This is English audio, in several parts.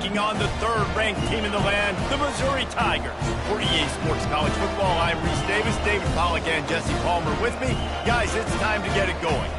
taking on the third-ranked team in the land, the Missouri Tigers. For EA Sports College Football, I'm Reese Davis, David Pollack, and Jesse Palmer with me. Guys, it's time to get it going.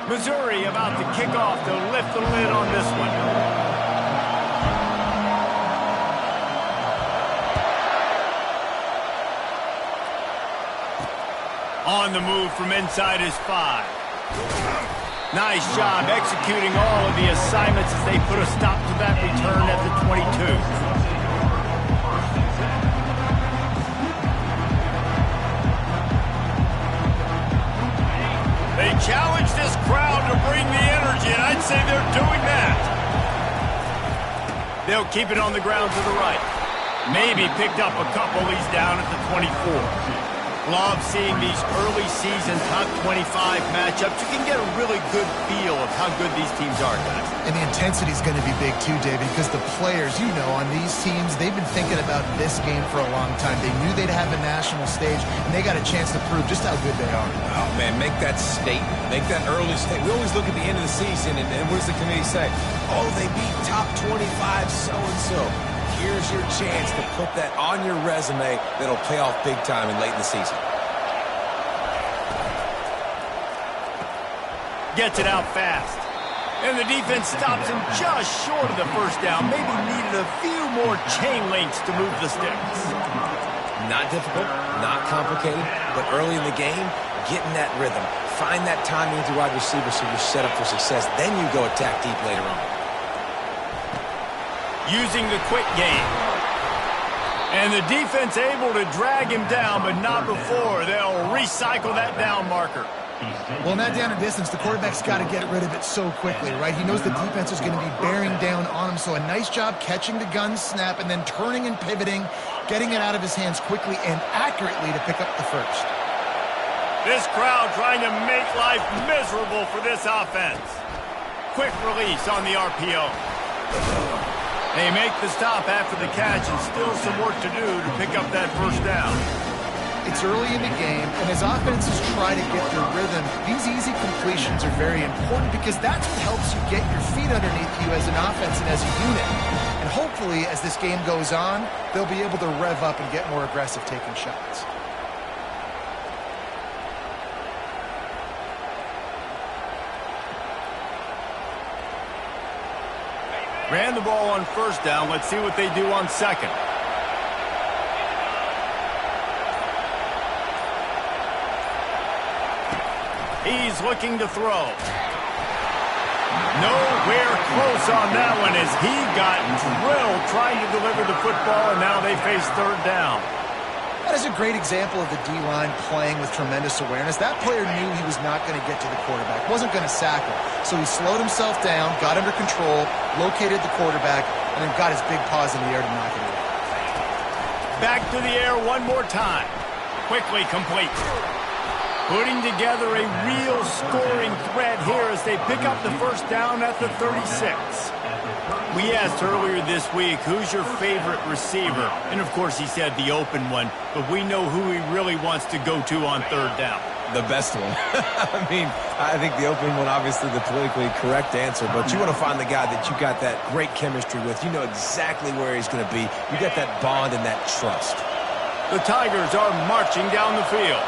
Missouri about to kick off to lift the lid on this one. On the move from inside his 5. Nice job executing all of the assignments as they put a stop to that return at the 22. They challenge this crowd to bring the energy, and I'd say they're doing that. They'll keep it on the ground to the right. Maybe picked up a couple. He's down at the 24. Love seeing these early season top 25 matchups. You can get a really good feel of how good these teams are, guys. And the intensity is going to be big too, David, because the players, you know, on these teams, they've been thinking about this game for a long time. They knew they'd have a national stage, and they got a chance to prove just how good they are. Oh, man, make that statement. Make that early statement. We always look at the end of the season, and what does the committee say? Oh, they beat top 25 so-and-so. Here's your chance to put that on your resume that'll pay off big time and late in the season. Gets it out fast. And the defense stops him just short of the first down. Maybe needed a few more chain links to move the sticks. Not difficult, not complicated, but early in the game, get in that rhythm. Find that timing with your wide receiver so you're set up for success. Then you go attack deep later on. Using the quick game. And the defense able to drag him down, but not before. They'll recycle that down marker. Well, in that down and distance, the quarterback's got to get rid of it so quickly, right? He knows the defense is going to be bearing down on him, so a nice job catching the gun snap and then turning and pivoting, getting it out of his hands quickly and accurately to pick up the first. This crowd trying to make life miserable for this offense. Quick release on the RPO. They make the stop after the catch and still some work to do to pick up that first down. It's early in the game, and as offenses try to get their rhythm, these easy completions are very important because that's what helps you get your feet underneath you as an offense and as a unit. And hopefully, as this game goes on, they'll be able to rev up and get more aggressive taking shots. Ran the ball on first down. Let's see what they do on second. He's looking to throw. Nowhere close on that one as he got drilled trying to deliver the football, and now they face third down. That is a great example of the D-line playing with tremendous awareness. That player knew he was not going to get to the quarterback, wasn't going to sack him. So he slowed himself down, got under control, located the quarterback, and then got his big paws in the air to knock it away. Back to the air one more time. Quickly complete. Putting together a real scoring threat here as they pick up the first down at the 36. We asked earlier this week, who's your favorite receiver? And, of course, he said the open one, but we know who he really wants to go to on third down. The best one. I mean, I think the opening one, obviously the politically correct answer, but you want to find the guy that you got that great chemistry with. You know exactly where he's going to be. You got that bond and that trust. The Tigers are marching down the field.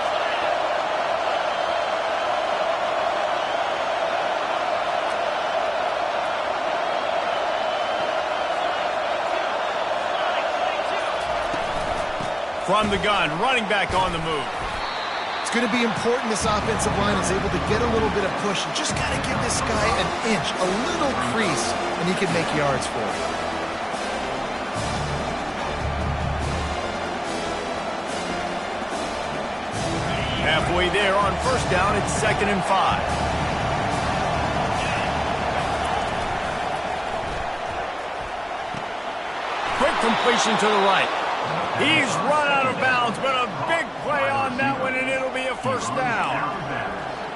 From the gun, running back on the move. It's going to be important this offensive line is able to get a little bit of push. You just got to give this guy an inch, a little crease, and he can make yards for it. Halfway there on first down, it's 2nd and 5. Quick completion to the right. He's run out of bounds, but a big play on that one, and it'll be a first down.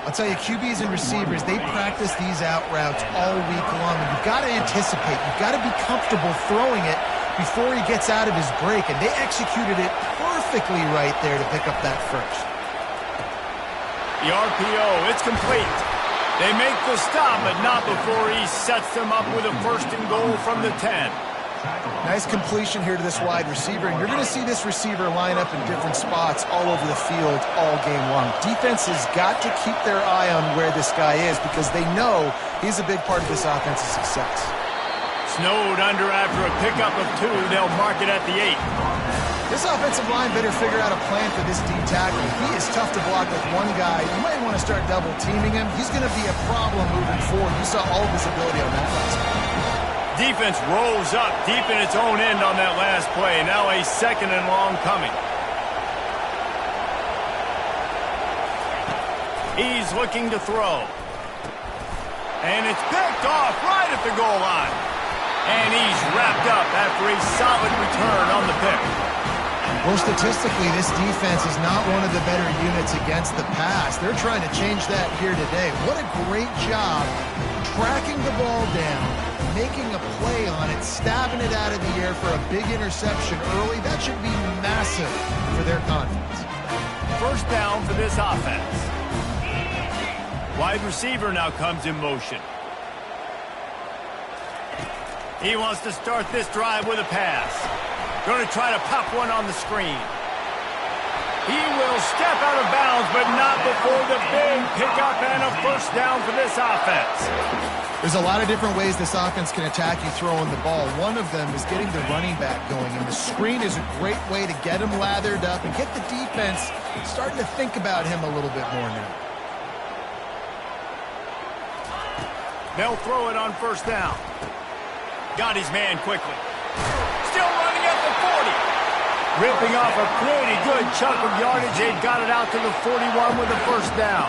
A I'll tell you, QBs and receivers, they practice these out routes all week long. And you've got to anticipate. You've got to be comfortable throwing it before he gets out of his break. And they executed it perfectly right there to pick up that first. The RPO, it's complete. They make the stop, but not before he sets them up with a 1st and goal from the 10. Nice completion here to this wide receiver, and you're going to see this receiver line up in different spots all over the field all game long. Defense has got to keep their eye on where this guy is because they know he's a big part of this offense's success. Snowed under after a pickup of 2. They'll mark it at the 8. This offensive line better figure out a plan for this D tackle. He is tough to block with one guy. You might want to start double teaming him. He's going to be a problem moving forward. You saw all of his ability on that last play. Defense rolls up deep in its own end on that last play. Now a 2nd and long coming. He's looking to throw. And it's picked off right at the goal line. And he's wrapped up after a solid return on the pick. Well, statistically, this defense is not one of the better units against the pass. They're trying to change that here today. What a great job tracking the ball down, making a play on it, stabbing it out of the air for a big interception early. That should be massive for their confidence. 1st down for this offense. Wide receiver now comes in motion. He wants to start this drive with a pass. Going to try to pop one on the screen. He will step out of bounds, but not before the big pickup and a 1st down for this offense. There's a lot of different ways this offense can attack you throwing the ball. One of them is getting the running back going, and the screen is a great way to get him lathered up and get the defense starting to think about him a little bit more now. They'll throw it on 1st down. Got his man quickly. Still running at the 40. Ripping off a pretty good chunk of yardage. They've got it out to the 41 with a 1st down.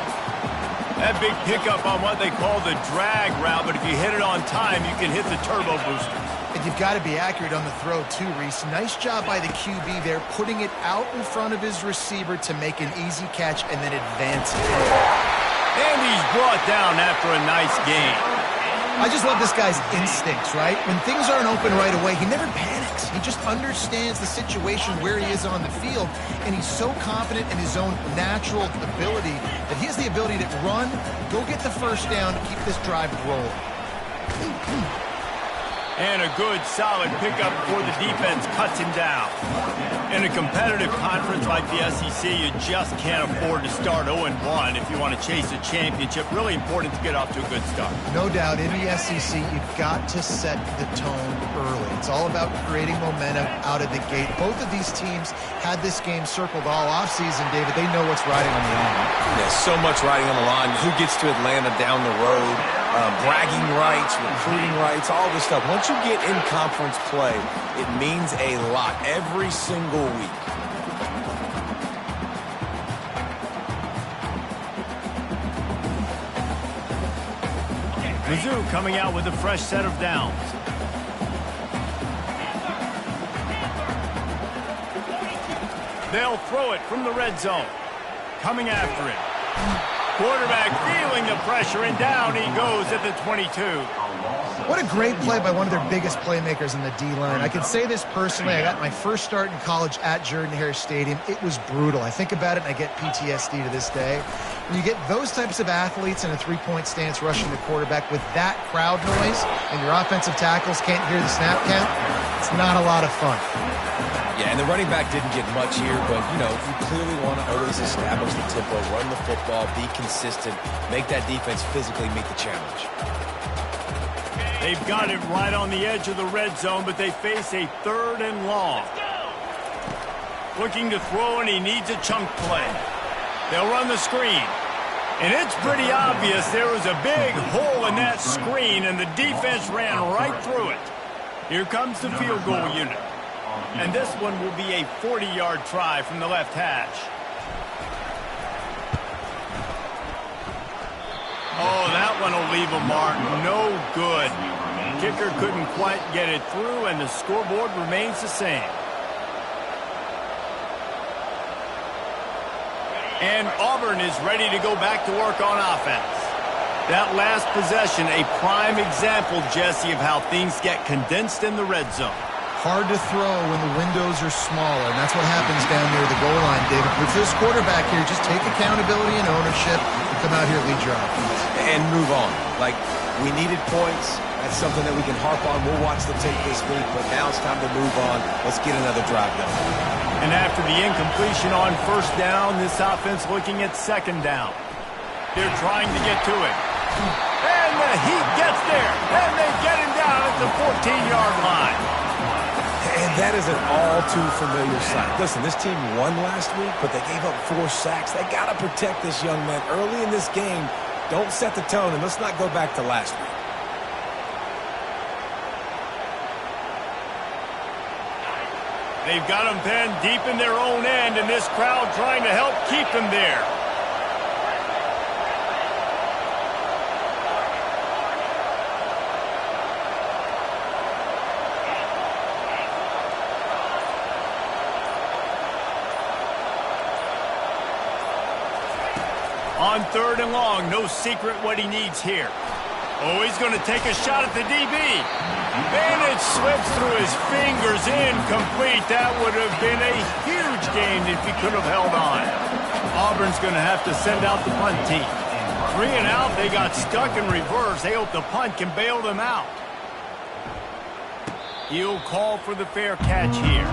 That big pickup on what they call the drag route, but if you hit it on time, you can hit the turbo booster. And you've got to be accurate on the throw too, Reese. Nice job by the QB there, putting it out in front of his receiver to make an easy catch and then advance it. And he's brought down after a nice gain. I just love this guy's instincts, right? When things aren't open right away, he never panics. He just understands the situation where he is on the field, and he's so confident in his own natural ability that he has the ability to run, go get the 1st down, and keep this drive rolling. And a good, solid pickup before the defense cuts him down. In a competitive conference like the SEC, you just can't afford to start 0-1 if you want to chase a championship. Really important to get off to a good start. No doubt, in the SEC, you've got to set the tone early. It's all about creating momentum out of the gate. Both of these teams had this game circled all offseason, David. They know what's riding on the line. There's so much riding on the line. Who gets to Atlanta down the road? Bragging rights, recruiting rights, all this stuff. Once you get in conference play, it means a lot every single week. Mizzou coming out with a fresh set of downs. They'll throw it from the red zone. Coming after it. Quarterback feeling the pressure, and down he goes at the 22. What a great play by one of their biggest playmakers in the D-line. I can say this personally. I got my first start in college at Jordan-Hare Stadium. It was brutal. I think about it, and I get PTSD to this day. When you get those types of athletes in a three-point stance rushing the quarterback with that crowd noise, and your offensive tackles can't hear the snap count, it's not a lot of fun. Yeah, and the running back didn't get much here, but, you know, you clearly want to always establish the tempo, run the football, be consistent, make that defense physically meet the challenge. They've got it right on the edge of the red zone, but they face a 3rd and long. Looking to throw, and he needs a chunk play. They'll run the screen. And it's pretty obvious there was a big hole in that screen, and the defense ran right through it. Here comes the field goal unit. And this one will be a 40-yard try from the left hash. Oh, that one will leave a mark. No good. Kicker couldn't quite get it through, and the scoreboard remains the same. And Auburn is ready to go back to work on offense. That last possession, a prime example, Jesse, of how things get condensed in the red zone. Hard to throw when the windows are smaller, and that's what happens down near the goal line, David. But for this quarterback here, just take accountability and ownership and come out here and lead your offense. And move on. Like, we needed points. That's something that we can harp on. We'll watch the tape this week, but now it's time to move on. Let's get another drive done. And after the incompletion on first down, this offense looking at second down. They're trying to get to it. And the Heat gets there, and they get him down at the 14-yard line. And that is an all-too-familiar sight. Listen, this team won last week, but they gave up 4 sacks. They got to protect this young man early in this game. Don't set the tone, and let's not go back to last week. They've got him pinned deep in their own end, and this crowd trying to help keep them there. On 3rd and long, no secret what he needs here. Oh, he's going to take a shot at the DB. And it slips through his fingers, incomplete. That would have been a huge gain if he could have held on. Auburn's going to have to send out the punt team. 3 and out, they got stuck in reverse. They hope the punt can bail them out. He'll call for the fair catch here.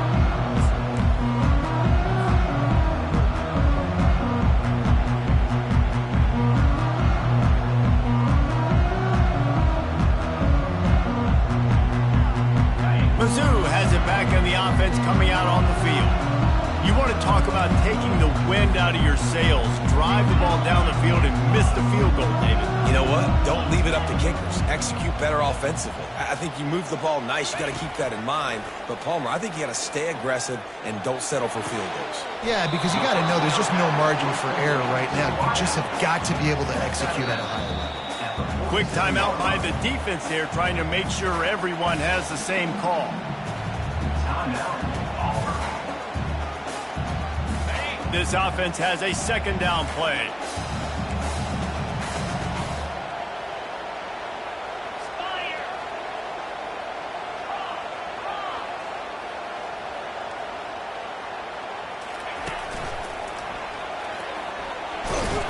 Mizzou has it back in the offense coming out on the field. You want to talk about taking the wind out of your sails. Drive the ball down the field and miss the field goal, David. You know what? Don't leave it up to kickers. Execute better offensively. I think you move the ball nice. You got to keep that in mind. But, Palmer, I think you got to stay aggressive and don't settle for field goals. Yeah, because you got to know there's just no margin for error right now. You just have got to be able to execute at a higher level. Quick timeout by the defense there, trying to make sure everyone has the same call. This offense has a second down play.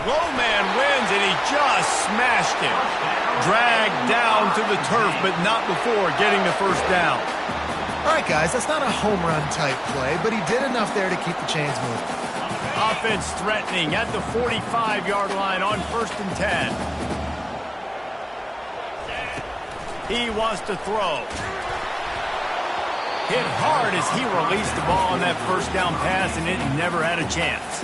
Low man wins, and he just smashed it. Dragged down to the turf, but not before getting the first down. All right, guys, that's not a home run type play, but he did enough there to keep the chains moving. Offense threatening at the 45-yard line on 1st and 10. He wants to throw. Hit hard as he released the ball on that first down pass, and it never had a chance.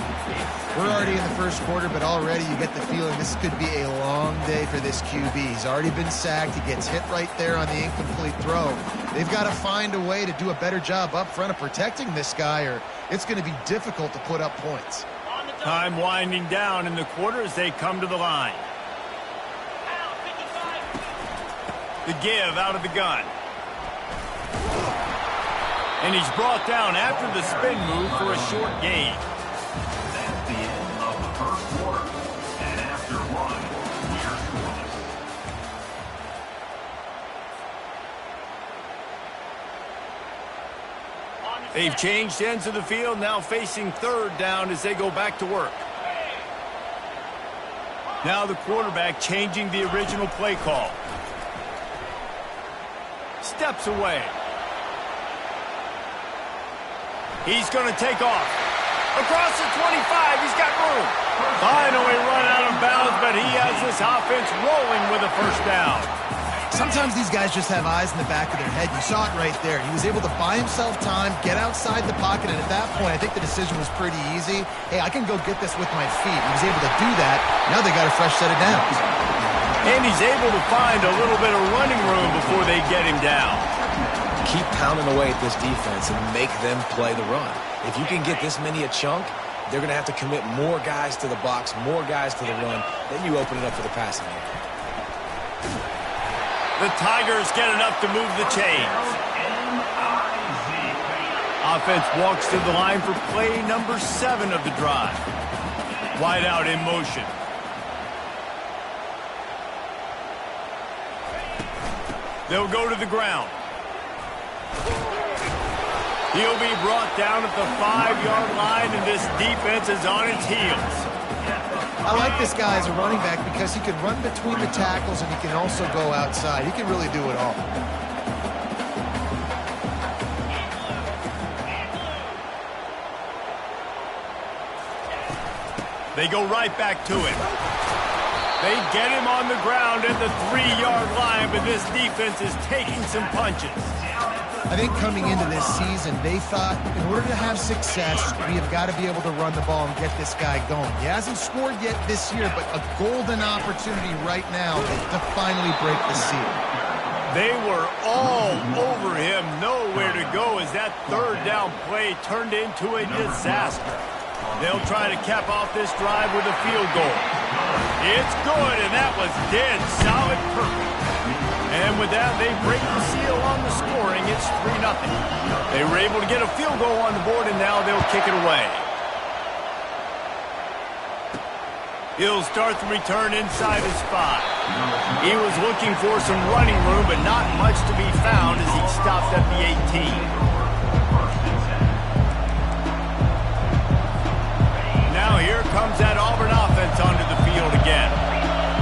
We're already in the first quarter, but already you get the feeling this could be a long day for this QB. He's already been sacked. He gets hit right there on the incomplete throw. They've got to find a way to do a better job up front of protecting this guy, or it's going to be difficult to put up points. Time winding down in the quarter as they come to the line. The give out of the gun. And he's brought down after the spin move for a short gain. That's the end of the first quarter. And after one, here's Willis. They've changed ends of the field, now facing 3rd down as they go back to work. Now the quarterback changing the original play call. Steps away. He's going to take off. Across the 25, he's got room. Finally run out of bounds, but he has this offense rolling with a first down. Sometimes these guys just have eyes in the back of their head. You saw it right there. He was able to buy himself time, get outside the pocket, and at that point, I think the decision was pretty easy. Hey, I can go get this with my feet. He was able to do that. Now they got a fresh set of downs. And he's able to find a little bit of running room before they get him down. Keep pounding away at this defense and make them play the run. If you can get this many a chunk, they're going to have to commit more guys to the box, more guys to the run. Then you open it up for the passing game. The Tigers get enough to move the chains. Offense walks to the line for play number 7 of the drive. Wide out in motion. They'll go to the ground. He'll be brought down at the 5-yard line, and this defense is on its heels. I like this guy as a running back because he can run between the tackles and he can also go outside. He can really do it all. They go right back to him. They get him on the ground at the 3-yard line, but this defense is taking some punches. I think coming into this season, they thought in order to have success, we have got to be able to run the ball and get this guy going. He hasn't scored yet this year, but a golden opportunity right now to finally break the seal. They were all over him, nowhere to go as that 3rd down play turned into a disaster. They'll try to cap off this drive with a field goal. It's good, and that was dead solid perfect. And with that, they break the seal on the scoring. It's 3-0. They were able to get a field goal on the board, and now they'll kick it away. He'll start the return inside his 5. He was looking for some running room, but not much to be found as he stopped at the 18. Now here comes that Auburn offense onto the field again.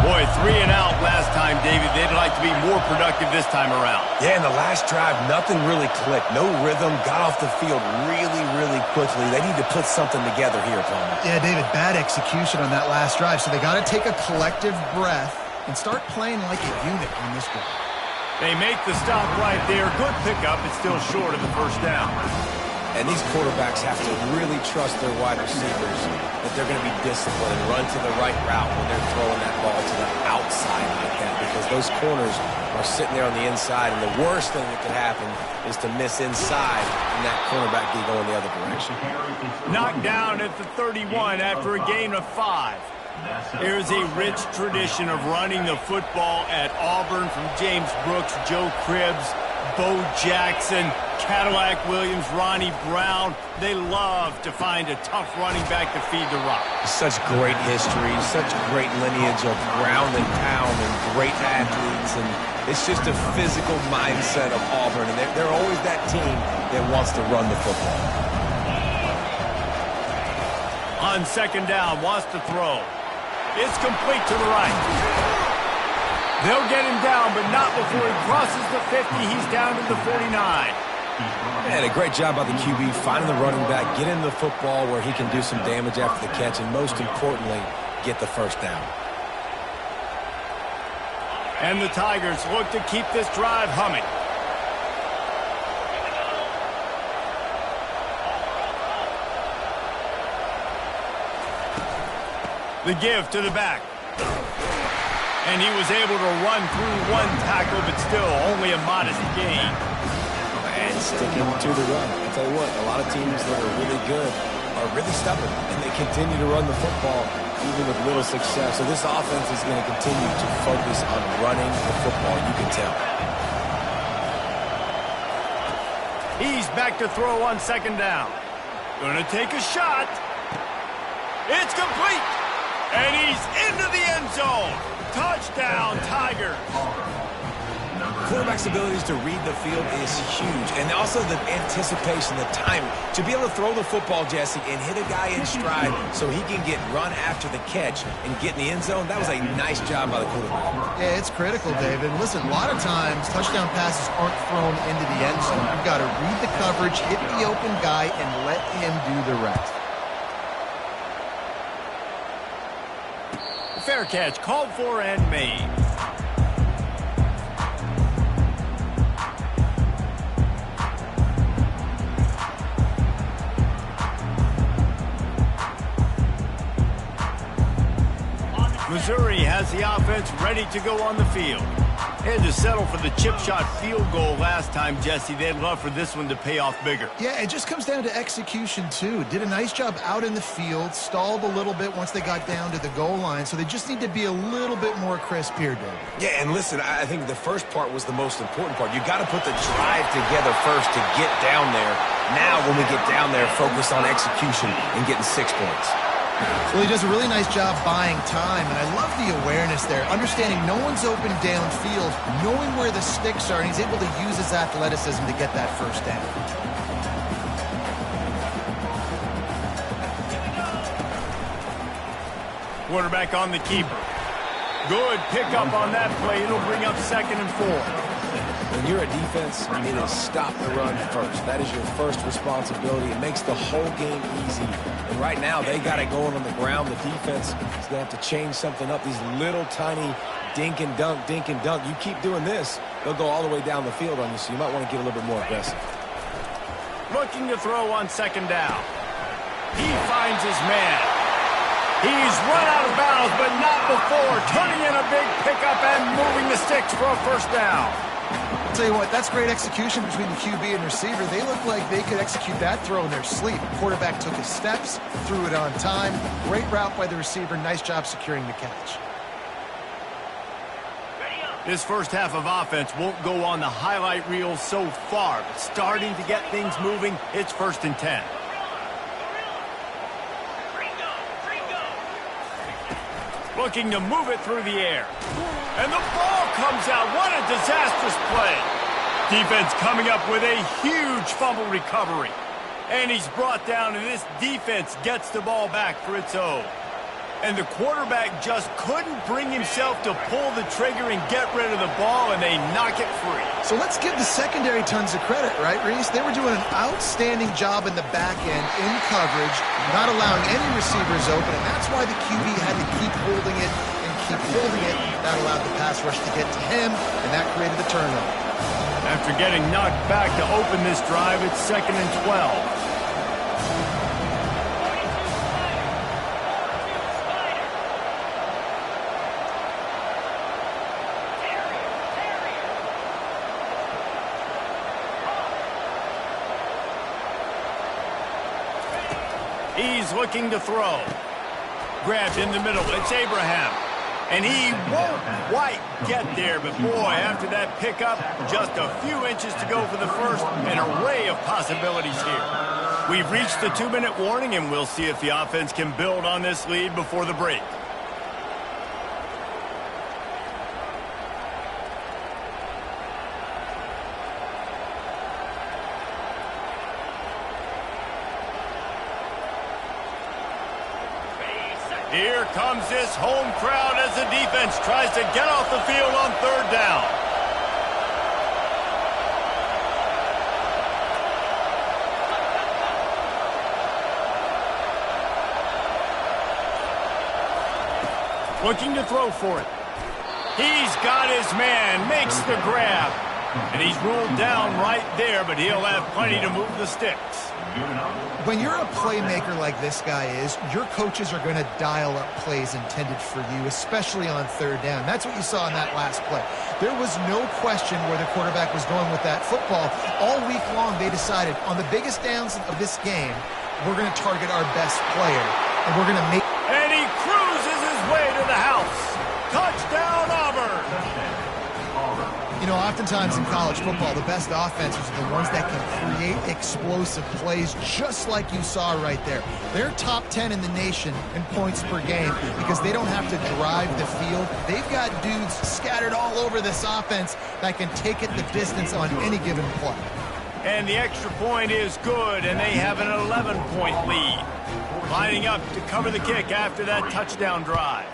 Boy, 3 and out last time, David. They'd like to be more productive this time around. Yeah, in the last drive, nothing really clicked. No rhythm, got off the field really, really quickly. They need to put something together here, Palmer. Yeah, David, bad execution on that last drive, so they got to take a collective breath and start playing like a unit on this one. They make the stop right there. Good pickup. It's still short of the 1st down. And these quarterbacks have to really trust their wide receivers that they're going to be disciplined and run to the right route when they're throwing that ball to the outside like that, because those corners are sitting there on the inside, and the worst thing that could happen is to miss inside and that cornerback be going the other direction. Knocked down at the 31 after a gain of 5. There's a rich tradition of running the football at Auburn from James Brooks, Joe Cribbs, Bo Jackson, Cadillac Williams, Ronnie Brown. They love to find a tough running back to feed the rock. Such great history, such great lineage of ground and pound and great athletes, and it's just a physical mindset of Auburn, and they're always that team that wants to run the football. On 2nd down, wants to throw. It's complete to the right. They'll get him down, but not before he crosses the 50. He's down to the 49. And a great job by the QB finding the running back, get him the football where he can do some damage after the catch, and most importantly, get the 1st down. And the Tigers look to keep this drive humming. The give to the back. And he was able to run through 1 tackle, but still only a modest gain. And sticking to the run. I'll tell you what, a lot of teams that are really good are really stubborn, and they continue to run the football even with little success. So this offense is going to continue to focus on running the football, you can tell. He's back to throw on 2nd down. Gonna take a shot. It's complete. And he's into the end zone. Touchdown, Tigers. Quarterback's abilities to read the field is huge. And also the anticipation, the time to be able to throw the football, Jesse, and hit a guy in stride so he can get run after the catch and get in the end zone. That was a nice job by the quarterback. Yeah, it's critical, David. Listen, a lot of times touchdown passes aren't thrown into the end zone. You've got to read the coverage, hit the open guy, and let him do the rest. Fair catch, called for and made. Missouri has the offense ready to go on the field. Had to settle for the chip shot field goal last time, Jesse. They'd love for this one to pay off bigger. Yeah, it just comes down to execution, too. Did a nice job out in the field, stalled a little bit once they got down to the goal line, so they just need to be a little bit more crisp here, David. Yeah, and listen, I think the first part was the most important part. You got to put the drive together first to get down there. Now, when we get down there, focus on execution and getting 6 points. Well, he does a really nice job buying time, and I love the awareness there, understanding no one's open downfield, knowing where the sticks are, and he's able to use his athleticism to get that first down. Quarterback on the keeper. Good pickup on that play. It'll bring up 2nd and 4. When you're a defense, it is stop the run first. That is your first responsibility. It makes the whole game easy. And right now, they got it going on the ground. The defense is going to have to change something up. These little tiny dink and dunk, dink and dunk. You keep doing this, they'll go all the way down the field on you, so you might want to get a little bit more aggressive. Looking to throw on 2nd down. He finds his man. He's run out of bounds, but not before. Turning in a big pickup and moving the sticks for a 1st down. I'll tell you what, that's great execution between the QB and receiver. They look like they could execute that throw in their sleep. Quarterback took his steps, threw it on time. Great route by the receiver. Nice job securing the catch. This first half of offense won't go on the highlight reel so far, but starting to get things moving, it's 1st and 10. Looking to move it through the air. And the ball comes out. What a disastrous play. Defense coming up with a huge fumble recovery. And he's brought down, and this defense gets the ball back for its own. And the quarterback just couldn't bring himself to pull the trigger and get rid of the ball, and they knock it free. So let's give the secondary tons of credit, right, Reese? They were doing an outstanding job in the back end, in coverage, not allowing any receivers open, and that's why the QB had to keep holding it and keep holding it. That allowed the pass rush to get to him, and that created the turnover. After getting knocked back to open this drive, it's 2nd and 12. He's looking to throw. Grabbed in the middle. It's Abraham. And he won't quite get there. But, boy, after that pickup, just a few inches to go for the first. An array of possibilities here. We've reached the 2-minute warning, and we'll see if the offense can build on this lead before the break. Here comes this home crowd as the defense tries to get off the field on 3rd down. Looking to throw for it. He's got his man, makes the grab. And he's ruled down right there, but he'll have plenty to move the sticks. When you're a playmaker like this guy is, your coaches are going to dial up plays intended for you, especially on 3rd down. That's what you saw in that last play. There was no question where the quarterback was going with that football. All week long, they decided on the biggest downs of this game, we're going to target our best player, and we're going to make... And he cruises his way to the house. Touchdown, Auburn! You know, oftentimes in college football, the best offenses are the ones that can create explosive plays, just like you saw right there. They're top 10 in the nation in points per game because they don't have to drive the field. They've got dudes scattered all over this offense that can take it the distance on any given play. And the extra point is good, and they have an 11-point lead. Lining up to cover the kick after that touchdown drive.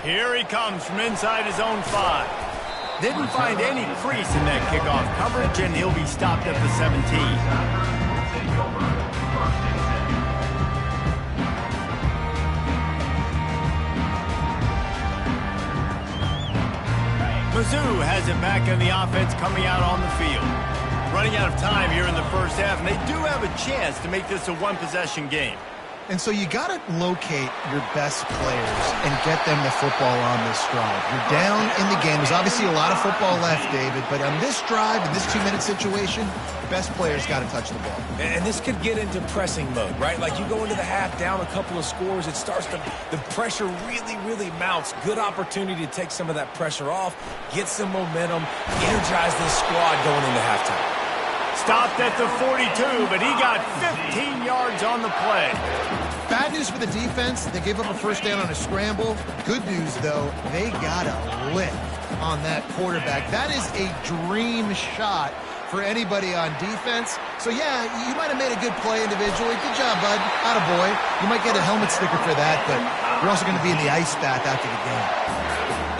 Here he comes from inside his own 5. Didn't find any crease in that kickoff coverage, and he'll be stopped at the 17. Mizzou has it back in the offense coming out on the field. Running out of time here in the first half, and they do have a chance to make this a one-possession game. And so you got to locate your best players and get them the football on this drive. You're down in the game. There's obviously a lot of football left, David, but on this drive, in this 2-minute situation, best players got to touch the ball. And this could get into pressing mode, right? Like you go into the half down a couple of scores, it starts to, the pressure really mounts. Good opportunity to take some of that pressure off, get some momentum, energize this squad going into halftime. Stopped at the 42, but he got 15 yards on the play. Bad news for the defense. They gave up a first down on a scramble. Good news, though, they got a lick on that quarterback. That is a dream shot for anybody on defense. So, yeah, you might have made a good play individually. Good job, bud. Attaboy. You might get a helmet sticker for that, but you're also going to be in the ice bath after the game.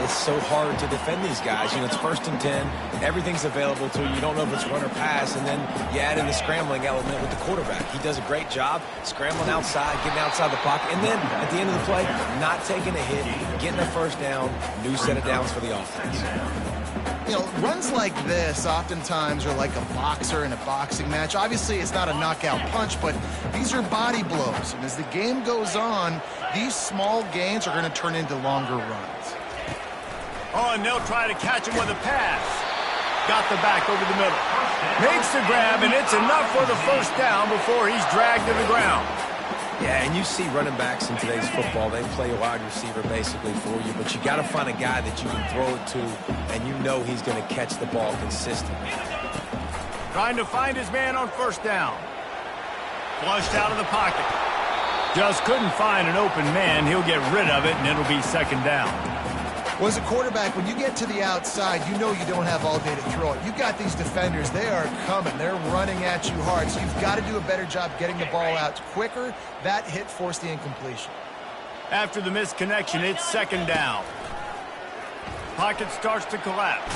It's so hard to defend these guys. You know, it's 1st and 10. Everything's available to you. You don't know if it's run or pass, and then you add in the scrambling element with the quarterback. He does a great job scrambling outside, getting outside the pocket, and then at the end of the play, not taking a hit, getting a first down, new set of downs for the offense. You know, runs like this oftentimes are like a boxer in a boxing match. Obviously, it's not a knockout punch, but these are body blows. And as the game goes on, these small gains are going to turn into longer runs. Oh, and they'll try to catch him with a pass. Got the back over the middle. Makes the grab, and it's enough for the first down before he's dragged to the ground. Yeah, and you see running backs in today's football, they play a wide receiver basically for you, but you got to find a guy that you can throw it to, and you know he's going to catch the ball consistently. Trying to find his man on first down. Flushed out of the pocket. Just couldn't find an open man. He'll get rid of it, and it'll be second down. Well, as a quarterback, when you get to the outside, you know you don't have all day to throw it. You've got these defenders. They are coming. They're running at you hard. So you've got to do a better job getting the ball out quicker. That hit forced the incompletion. After the missed connection, it's second down. Pocket starts to collapse.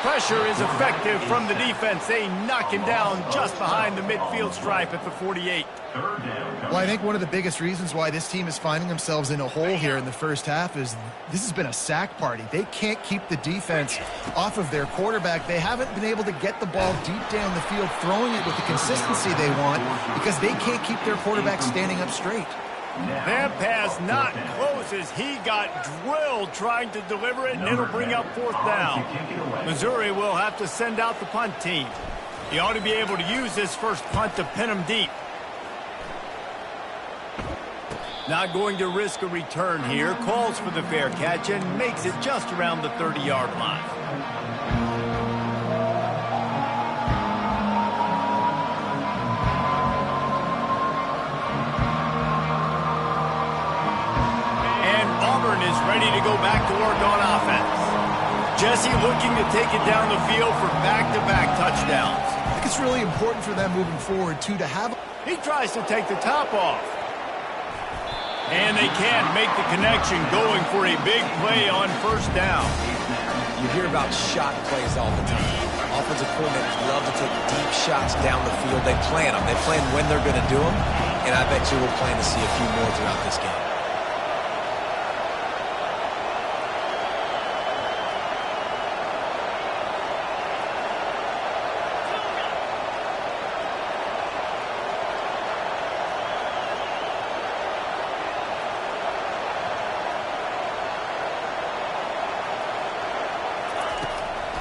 Pressure is effective from the defense. They knock him down just behind the midfield stripe at the 48. Well, I think one of the biggest reasons why this team is finding themselves in a hole here in the first half is this has been a sack party. They can't keep the defense off of their quarterback. They haven't been able to get the ball deep down the field, throwing it with the consistency they want because they can't keep their quarterback standing up straight. That pass not close as he got drilled trying to deliver it, and it'll bring up fourth down. Missouri will have to send out the punt team. He ought to be able to use this first punt to pin him deep. Not going to risk a return here. Calls for the fair catch and makes it just around the 30-yard line. And Auburn is ready to go back to work on offense. Jesse looking to take it down the field for back-to-back touchdowns. I think it's really important for them moving forward, too, to have... He tries to take the top off. And they can't make the connection, going for a big play on first down. You hear about shot plays all the time. Offensive coordinators love to take deep shots down the field. They plan them. They plan when they're going to do them. And I bet you we'll plan to see a few more throughout this game.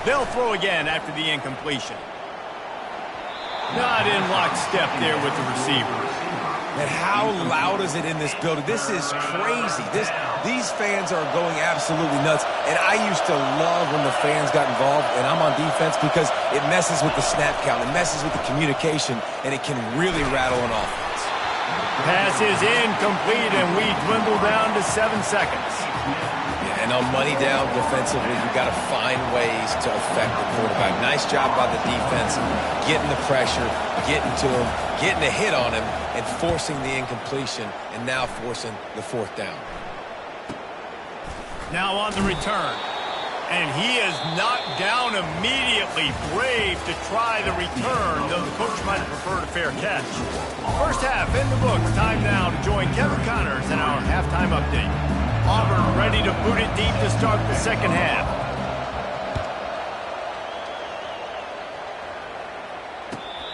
They'll throw again after the incompletion. Not in lockstep there with the receiver. And how loud is it in this building? This is crazy. These fans are going absolutely nuts. And I used to love when the fans got involved, and I'm on defense, because it messes with the snap count. It messes with the communication, and it can really rattle an offense. Pass is incomplete, and we dwindle down to 7 seconds. And on money down defensively, you've got to find ways to affect the quarterback. Nice job by the defense, getting the pressure, getting to him, getting a hit on him, and forcing the incompletion, and now forcing the fourth down. Now on the return. And he is knocked down immediately. Brave to try the return, though the coach might have preferred a fair catch. First half in the books. Time now to join Kevin Connors in our halftime update. Auburn ready to boot it deep to start the second half.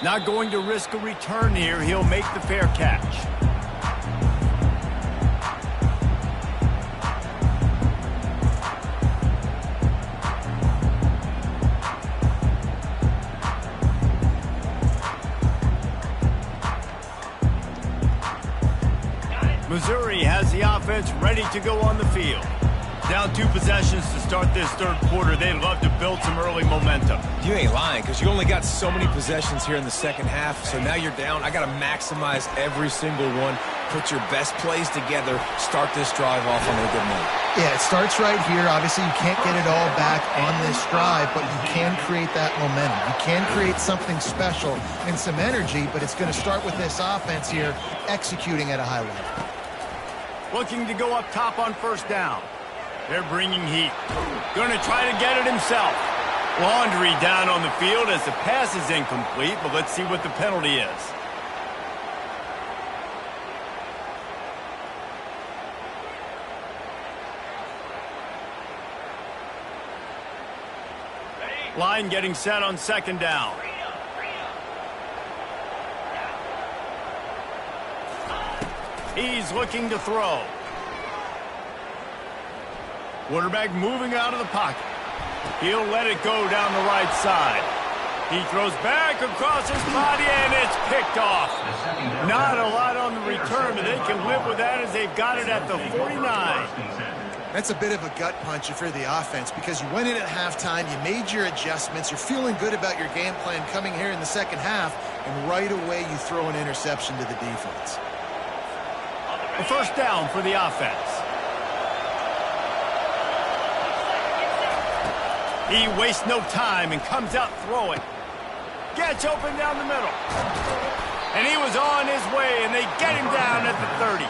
Not going to risk a return here. He'll make the fair catch. Missouri has the offense ready to go on the field. Down 2 possessions to start this third quarter. They'd love to build some early momentum. You ain't lying, because you only got so many possessions here in the second half, so now you're down. I got to maximize every single one, put your best plays together, start this drive off on a good note. Yeah, it starts right here. Obviously, you can't get it all back on this drive, but you can create that momentum. You can create something special and some energy, but it's going to start with this offense here executing at a high level. Looking to go up top on first down. They're bringing heat. Going to try to get it himself. Laundry down on the field as the pass is incomplete, but let's see what the penalty is. Line getting set on second down. He's looking to throw. Quarterback moving out of the pocket. He'll let it go down the right side. He throws back across his body, and it's picked off. Not a lot on the return, but they can live with that as they've got it at the 49. That's a bit of a gut puncher for the offense because you went in at halftime, you made your adjustments, you're feeling good about your game plan coming here in the second half, and right away you throw an interception to the defense. A first down for the offense. He wastes no time and comes out throwing. Gets open down the middle. And he was on his way, and they get him down at the 30.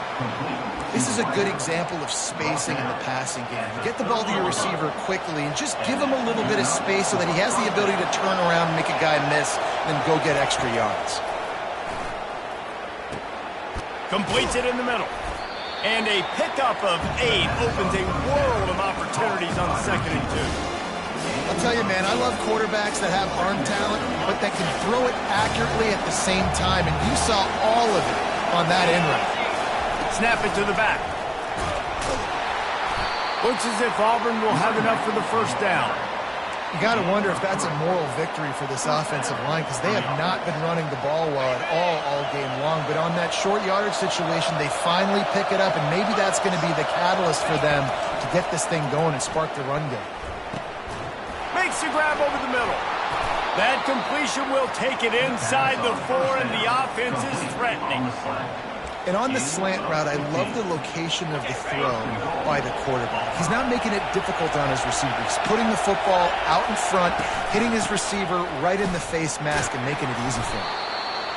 This is a good example of spacing in the passing game. You get the ball to your receiver quickly and just give him a little bit of space so that he has the ability to turn around and make a guy miss, then go get extra yards. Completes it in the middle. And a pickup of 8 opens a world of opportunities on second and 2. I'll tell you, man, I love quarterbacks that have arm talent, but that can throw it accurately at the same time, and you saw all of it on that end route. Snap it to the back. Looks as if Auburn will have enough for the first down. You got to wonder if that's a moral victory for this offensive line because they have not been running the ball well at all game long. But on that short yardage situation, they finally pick it up, and maybe that's going to be the catalyst for them to get this thing going and spark the run game. Makes the grab over the middle. That completion will take it inside the 4, and the offense is threatening. And on the slant route, I love the location of the throw by the quarterback. He's not making it difficult on his receiver. He's putting the football out in front, hitting his receiver right in the face mask and making it easy for him.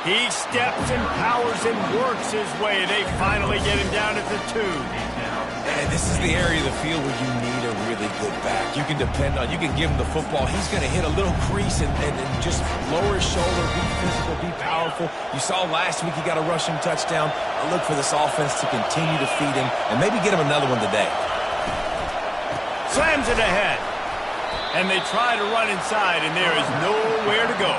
He steps and powers and works his way. They finally get him down at the 2. And this is the area of the field where you need a really good back. You can depend on, you can give him the football. He's going to hit a little crease and just lower his shoulder, be physical, be powerful. You saw last week he got a rushing touchdown. I look for this offense to continue to feed him and maybe get him another one today. Slams it ahead. And they try to run inside, and there is nowhere to go.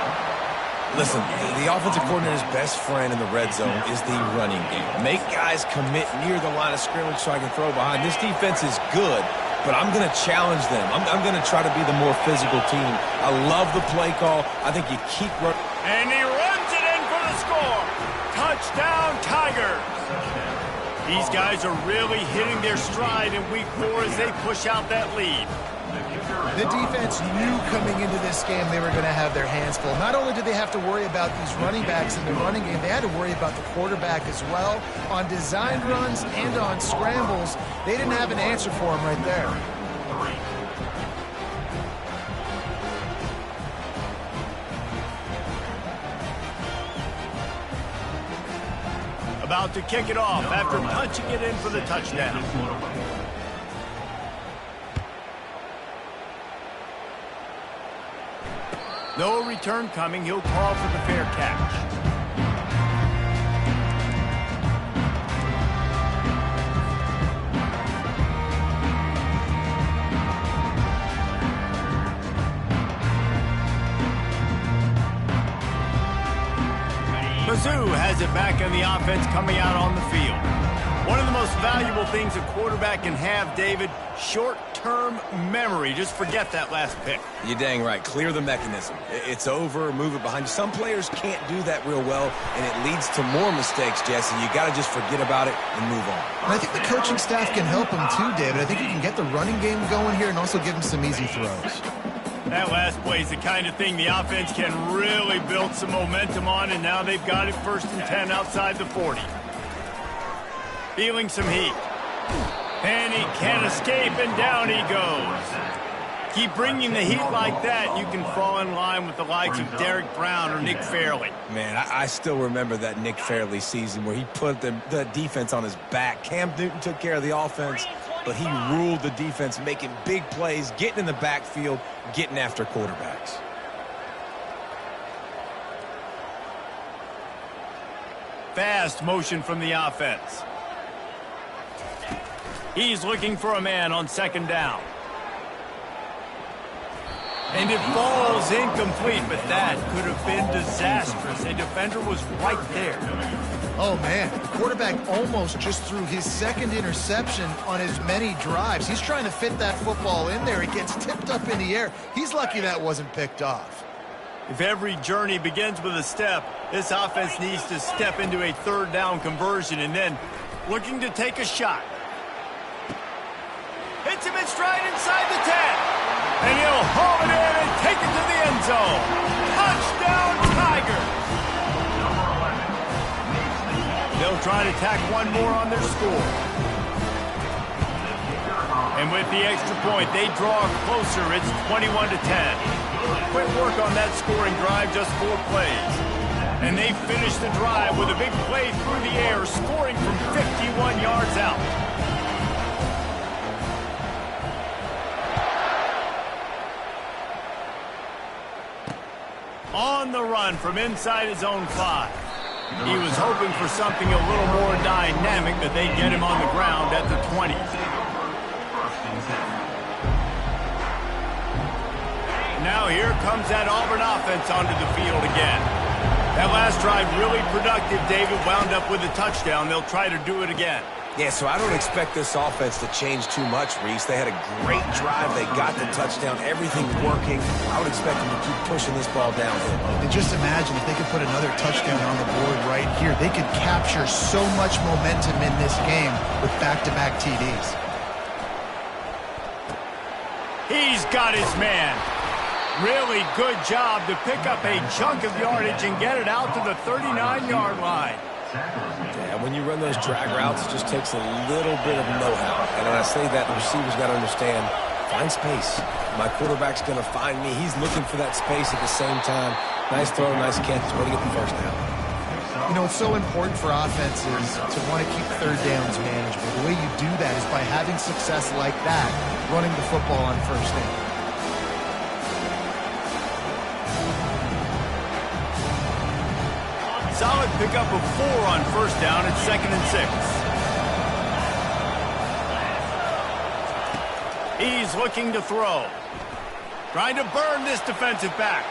Listen, the offensive coordinator's best friend in the red zone is the running game. Make guys commit near the line of scrimmage so I can throw behind. This defense is good, but I'm going to challenge them. I'm going to try to be the more physical team. I love the play call. I think you keep running. And he runs it in for the score. Touchdown, Tigers. These guys are really hitting their stride in week 4 as they push out that lead. The defense knew coming into this game they were going to have their hands full. Not only did they have to worry about these running backs in the running game, they had to worry about the quarterback as well. On designed runs and on scrambles, they didn't have an answer for him right there. About to kick it off after punching it in for the touchdown. No return coming. He'll call for the fair catch. Mizzou has it back on the offense coming out on the field. One of the most valuable things a quarterback can have, David, short long-term memory. Just forget that last pick. You're dang right. Clear the mechanism. It's over. Move it behind you. Some players can't do that real well, and it leads to more mistakes, Jesse. You got to just forget about it and move on. And I think the coaching staff can help him too, David. I think he can get the running game going here and also give him some easy throws. That last play is the kind of thing the offense can really build some momentum on, and now they've got it 1st and 10 outside the 40. Feeling some heat. And he can't escape, and down he goes. Keep bringing the heat like that, you can fall in line with the likes of Derek Brown or Nick Fairley. Man, I still remember that Nick Fairley season where he put the defense on his back. Cam Newton took care of the offense, but he ruled the defense, making big plays, getting in the backfield, getting after quarterbacks. Fast motion from the offense. He's looking for a man on 2nd down. And it falls incomplete, but that could have been disastrous. A defender was right there. Oh, man. The quarterback almost just threw his 2nd interception on as many drives. He's trying to fit that football in there. It gets tipped up in the air. He's lucky that wasn't picked off. If every journey begins with a step, this offense needs to step into a 3rd down conversion and then looking to take a shot. Hits him in stride inside the 10. And he'll haul it in and take it to the end zone. Touchdown, Tigers! They'll try to tack one more on their score. And with the extra point, they draw closer. It's 21-10. Quick work on that scoring drive, just 4 plays. And they finish the drive with a big play through the air, scoring from 51 yards out. On the run from inside his own 5. He was hoping for something a little more dynamic, but they get him on the ground at the 20. Now here comes that Auburn offense onto the field again. That last drive really productive. David wound up with a touchdown. They'll try to do it again. Yeah, so I don't expect this offense to change too much, Reese. They had a great drive. They got the touchdown. Everything's working. I would expect them to keep pushing this ball downhill. And just imagine if they could put another touchdown on the board right here. They could capture so much momentum in this game with back-to-back TDs. He's got his man. Really good job to pick up a chunk of yardage and get it out to the 39-yard line. Yeah, when you run those drag routes, it just takes a little bit of know-how. And when I say that, the receiver's got to understand, find space. My quarterback's going to find me. He's looking for that space at the same time. Nice throw, nice catch. Way to get the first down. You know, it's so important for offenses to want to keep 3rd downs manageable. The way you do that is by having success like that, running the football on 1st down. Solid pickup of 4 on 1st down. It's 2nd and 6. He's looking to throw. Trying to burn this defensive back.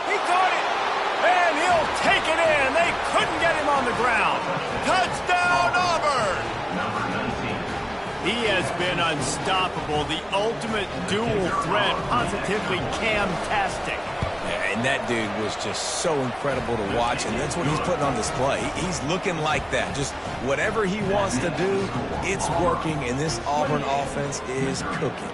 He caught it. And he'll take it in. They couldn't get him on the ground. Touchdown, Auburn! He has been unstoppable. The ultimate dual threat. Positively Cam-tastic. And that dude was just so incredible to watch, and that's what he's putting on display. He's looking like that. Just whatever he wants to do, it's working, and this Auburn offense is cooking.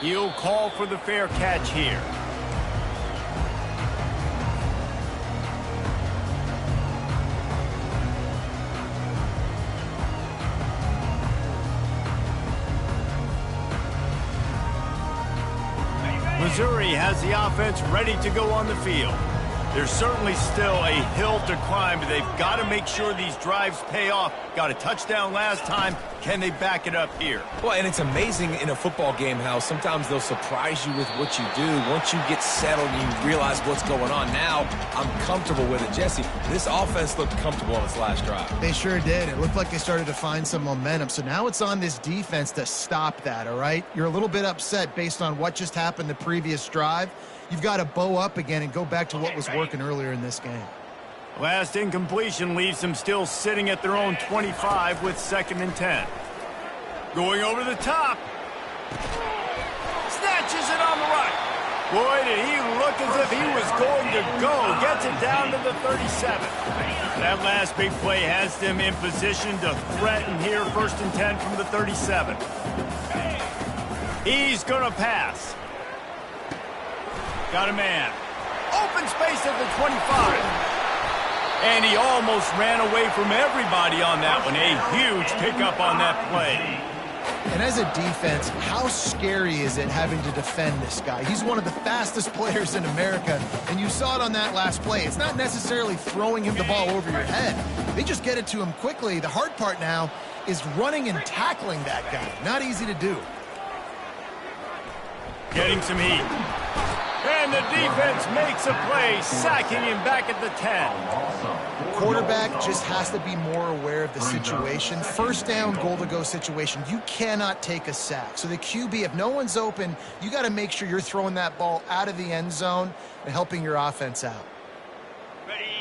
He'll call for the fair catch here. Missouri has the offense ready to go on the field. There's certainly still a hill to climb, but they've got to make sure these drives pay off. Got a touchdown last time. Can they back it up here? Well, and it's amazing in a football game how sometimes they'll surprise you with what you do. Once you get settled and you realize what's going on, now I'm comfortable with it. Jesse, this offense looked comfortable on its last drive. They sure did. It looked like they started to find some momentum. So now it's on this defense to stop that, all right? You're a little bit upset based on what just happened the previous drive. You've got to bow up again and go back to what was working earlier in this game. Last incompletion leaves them still sitting at their own 25 with 2nd and 10. Going over the top. Snatches it on the right. Boy, did he look as if he was going to go. Gets it down to the 37. That last big play has them in position to threaten here, 1st and 10 from the 37. He's going to pass. Got a man. Open space at the 25. And he almost ran away from everybody on that one. A huge pickup on that play. And as a defense, how scary is it having to defend this guy? He's one of the fastest players in America, and you saw it on that last play. It's not necessarily throwing him the ball over your head. They just get it to him quickly. The hard part now is running and tackling that guy. Not easy to do. Getting some heat. And the defense makes a play, sacking him back at the 10. Quarterback just has to be more aware of the situation. 1st down, goal-to-go situation. You cannot take a sack. So the QB, if no one's open, you got to make sure you're throwing that ball out of the end zone and helping your offense out.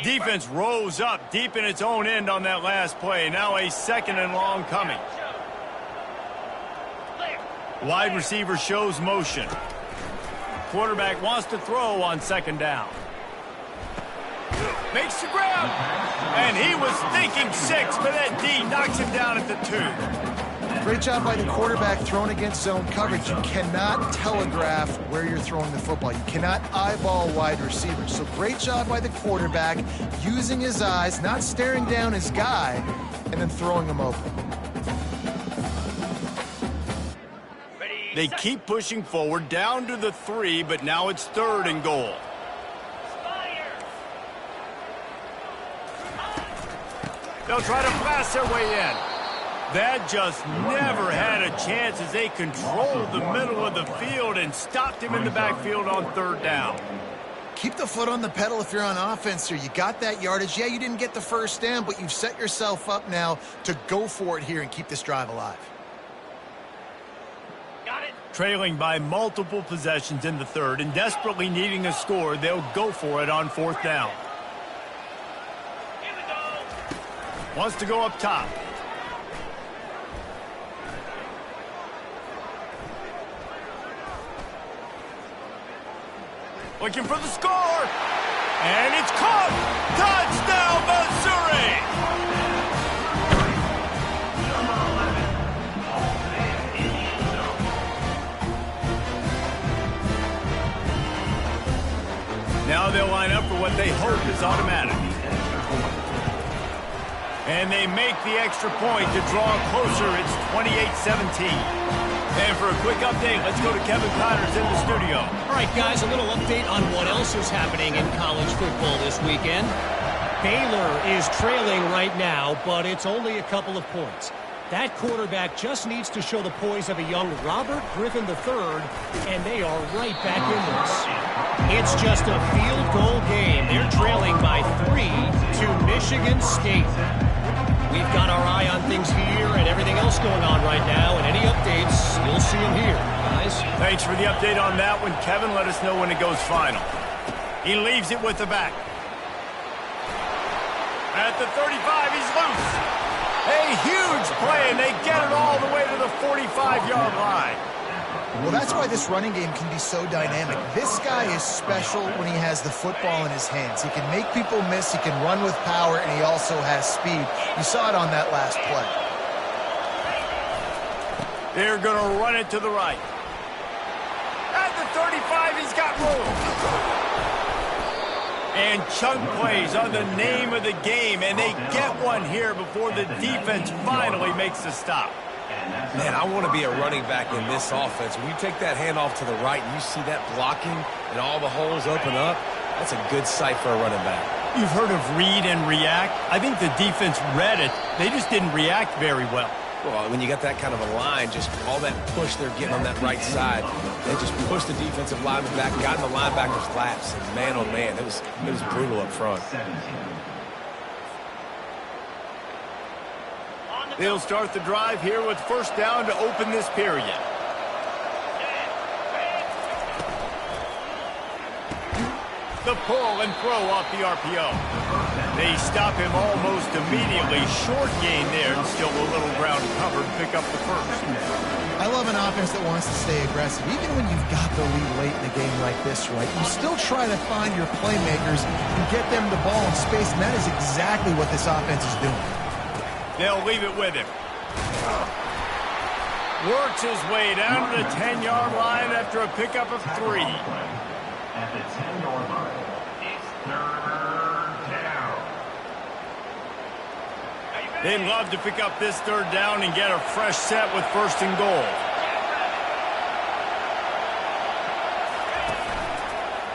Defense rose up deep in its own end on that last play. Now a 2nd and long coming. Wide receiver shows motion. Quarterback wants to throw on 2nd down. Makes the grab. And he was thinking 6, but that D knocks him down at the 2. Great job by the quarterback throwing against zone coverage. You cannot telegraph where you're throwing the football. You cannot eyeball wide receivers. So great job by the quarterback using his eyes, not staring down his guy, and then throwing him open. They keep pushing forward down to the 3, but now it's 3rd and goal. They'll try to blast their way in. That just never had a chance as they controlled the middle of the field and stopped him in the backfield on 3rd down. Keep the foot on the pedal if you're on offense here. You got that yardage. Yeah, you didn't get the 1st down, but you've set yourself up now to go for it here and keep this drive alive. Trailing by multiple possessions in the 3rd and desperately needing a score, they'll go for it on 4th down. Wants to go up top. Looking for the score. And it's caught. Touchdown, Missouri. Now they'll line up for what they hope is automatic. And they make the extra point to draw closer. It's 28-17. And for a quick update, let's go to Kevin Connors in the studio. All right, guys, a little update on what else is happening in college football this weekend. Baylor is trailing right now, but it's only a couple of points. That quarterback just needs to show the poise of a young Robert Griffin III, and they are right back in this. It's just a field goal game. They're trailing by 3 to Michigan State. We've got our eye on things here and everything else going on right now, and any updates, you'll see them here, guys. Thanks for the update on that one, Kevin. Let us know when it goes final. He leaves it with the back. At the 35, he's loose. A huge play, and they get it all the way to the 45-yard line. Well, that's why this running game can be so dynamic. This guy is special when he has the football in his hands. He can make people miss, he can run with power, and he also has speed. You saw it on that last play. They're going to run it to the right. At the 35, he's got room. And chunk plays are the name of the game, and they get one here before the defense finally makes the stop. Man, I want to be a running back in this offense. When you take that handoff to the right and you see that blocking and all the holes open up, that's a good sight for a running back. You've heard of read and react. I think the defense read it. They just didn't react very well. Well, when you got that kind of a line, just all that push they're getting on that right side, they just pushed the defensive lineman back, got in the linebacker's laps, and man, oh man, it was brutal up front. They'll start the drive here with 1st down to open this period. The pull and throw off the RPO. They stop him almost immediately. Short gain there, and still a little ground covered. Pick up the first. I love an offense that wants to stay aggressive. Even when you've got the lead late in a game like this, right, you still try to find your playmakers and get them the ball in space, and that is exactly what this offense is doing. They'll leave it with him. Works his way down to the 10-yard line after a pickup of 3. At the 10-yard line, it's third down. They'd love to pick up this third down and get a fresh set with first and goal.